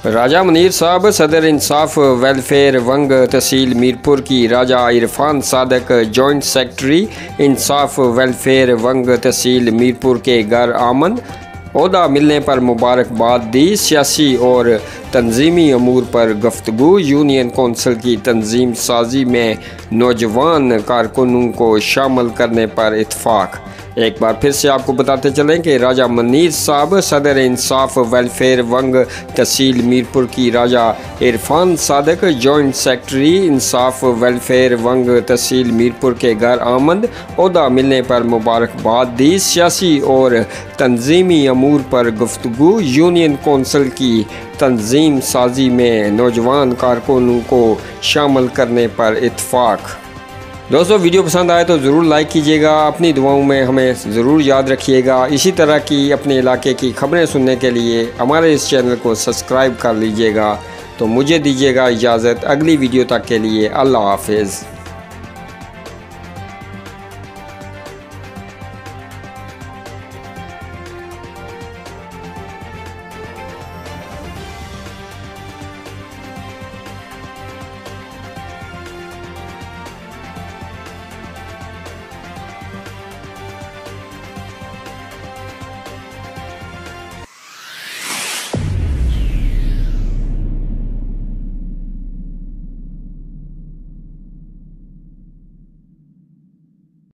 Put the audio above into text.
राजा मुनीर साहब सदर इंसाफ वेलफेयर वंग तहसील मीरपुर की राजा इरफान सादक जॉइंट सेक्रेटरी इंसाफ वेलफेयर वंग तहसील मीरपुर के घर आमद। ओहदा मिलने पर मुबारकबाद दी। सियासी और तंजीमी अमूर पर गुफ्तगू। यूनियन कौंसिल की तंजीम साजी में नौजवान कारकुनों को शामिल करने पर इत्फाक। एक बार फिर से आपको बताते चलें कि राजा मुनीर साहब सदर इंसाफ वेलफेयर वंग तहसील मीरपुर की राजा इरफान सादक जॉइंट सेक्रेटरी इंसाफ वेलफेयर वंग तहसील मीरपुर के घर आमद। ओहदा मिलने पर मुबारकबाद दी। सियासी और तंजीमी अमूर पर गुफ्तगू। यूनियन कौंसिल की तंजीम साजी में नौजवान कारकुनों को शामिल करने पर इत्फाक। दोस्तों, वीडियो पसंद आए तो ज़रूर लाइक कीजिएगा। अपनी दुआओं में हमें ज़रूर याद रखिएगा। इसी तरह की अपने इलाके की खबरें सुनने के लिए हमारे इस चैनल को सब्सक्राइब कर लीजिएगा। तो मुझे दीजिएगा इजाज़त, अगली वीडियो तक के लिए अल्लाह हाफिज़।